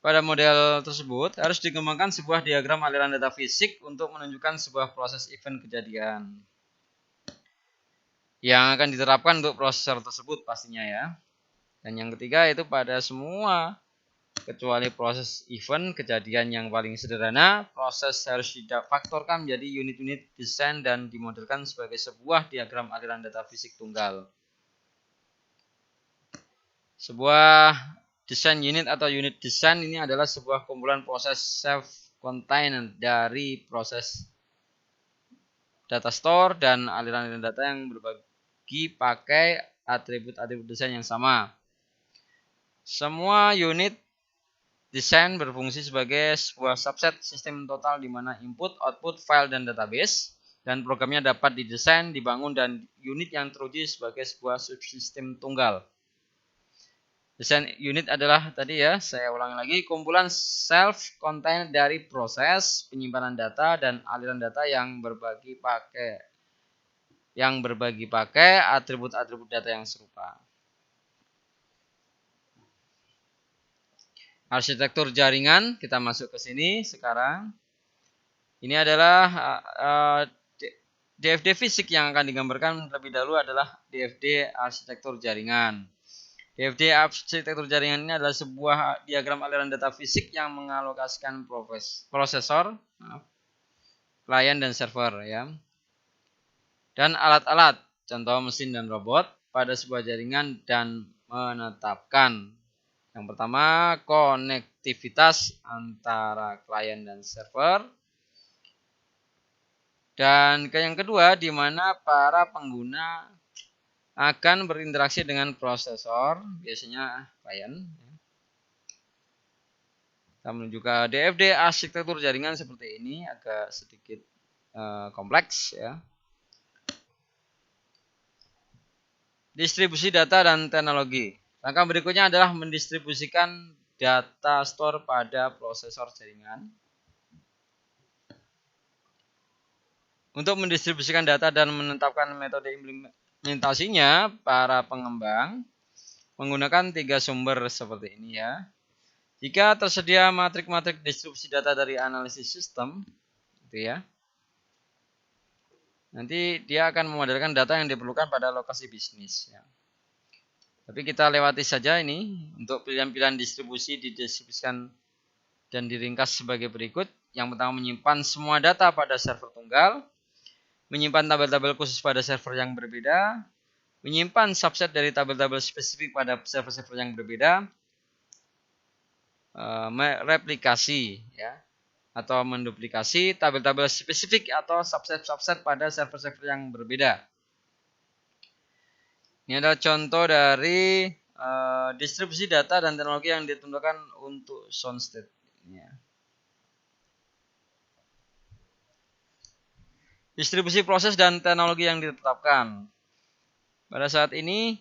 pada model tersebut harus dikembangkan sebuah diagram aliran data fisik untuk menunjukkan sebuah proses event kejadian yang akan diterapkan untuk prosesor tersebut pastinya ya. Dan yang ketiga itu pada semua kecuali proses event kejadian yang paling sederhana, proses harus difaktorkan menjadi unit-unit desain dan dimodelkan sebagai sebuah diagram aliran data fisik tunggal. Sebuah desain unit atau unit desain ini adalah sebuah kumpulan proses self-contained dari proses data store dan aliran data yang berbagi pakai atribut-atribut desain yang sama. Semua unit desain berfungsi sebagai sebuah subset sistem total di mana input, output, file, dan database dan programnya dapat didesain, dibangun, dan unit yang teruji sebagai sebuah subsistem tunggal. Desain unit adalah tadi ya, saya ulangi lagi, kumpulan self-contained dari proses penyimpanan data dan aliran data yang berbagi pakai yang berbagi pakai atribut-atribut data yang serupa. Arsitektur jaringan, kita masuk ke sini sekarang. Ini adalah DFD fisik yang akan digambarkan terlebih dahulu adalah DFD arsitektur jaringan. DFD arsitektur jaringan ini adalah sebuah diagram aliran data fisik yang mengalokasikan prosesor, klien dan server ya. Dan alat-alat, contoh mesin dan robot pada sebuah jaringan dan menetapkan yang pertama konektivitas antara klien dan server. Dan yang kedua di mana para pengguna akan berinteraksi dengan prosesor, biasanya klien. Kita menuju ke DFD arsitektur jaringan seperti ini, agak sedikit kompleks ya. Distribusi data dan teknologi. Langkah berikutnya adalah mendistribusikan data store pada prosesor jaringan. Untuk mendistribusikan data dan menetapkan metode implementasinya, para pengembang menggunakan 3 sumber seperti ini ya. Jika tersedia matrik-matrik distribusi data dari analisis sistem, gitu ya. Nanti dia akan memodelkan data yang diperlukan pada lokasi bisnis ya. Tapi kita lewati saja ini. Untuk pilihan-pilihan distribusi didistribusikan dan diringkas sebagai berikut. Yang pertama menyimpan semua data pada server tunggal. Menyimpan tabel-tabel khusus pada server yang berbeda. Menyimpan subset dari tabel-tabel spesifik pada server-server yang berbeda. Replikasi ya. Atau menduplikasi tabel-tabel spesifik atau subset-subset pada server-server yang berbeda. Ini adalah contoh dari distribusi data dan teknologi yang ditentukan untuk sound state. Distribusi proses dan teknologi yang ditetapkan. Pada saat ini,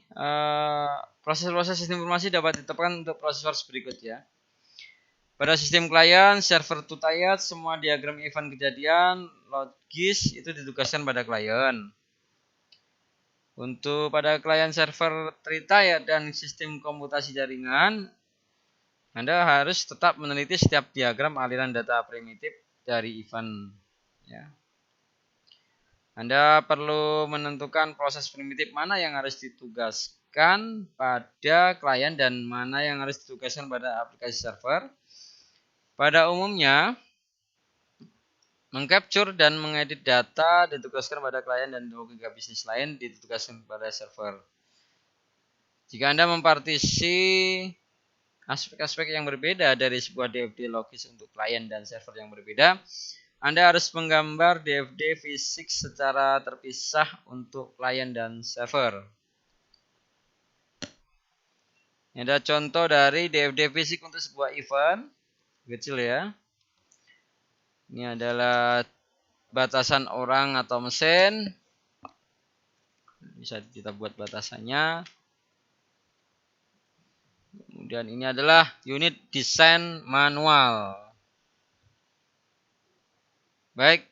proses-proses sistem informasi dapat ditetapkan untuk prosesor berikut ya. Pada sistem klien, server to tired, semua diagram event kejadian, logis itu ditugaskan pada klien. Untuk pada klien server tri-tier dan sistem komputasi jaringan, Anda harus tetap meneliti setiap diagram aliran data primitif dari event. Ya. Anda perlu menentukan proses primitif mana yang harus ditugaskan pada klien dan mana yang harus ditugaskan pada aplikasi server. Pada umumnya, mengcapture dan mengedit data ditugaskan pada klien dan logika bisnis lain ditugaskan pada server. Jika Anda mempartisi aspek-aspek yang berbeda dari sebuah DFD logis untuk klien dan server yang berbeda, Anda harus menggambar DFD fisik secara terpisah untuk klien dan server. Ini ada contoh dari DFD fisik untuk sebuah event. Kecil ya. Ini adalah batasan orang atau mesin. Bisa kita buat batasannya. Kemudian ini adalah unit desain manual. Baik,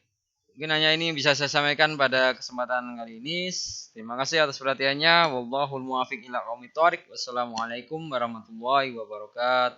mungkin hanya ini bisa saya sampaikan pada kesempatan kali ini. Terima kasih atas perhatiannya. Wallahul muwaffiq ila aqwamit thoriq. Wassalamualaikum warahmatullahi wabarakatuh.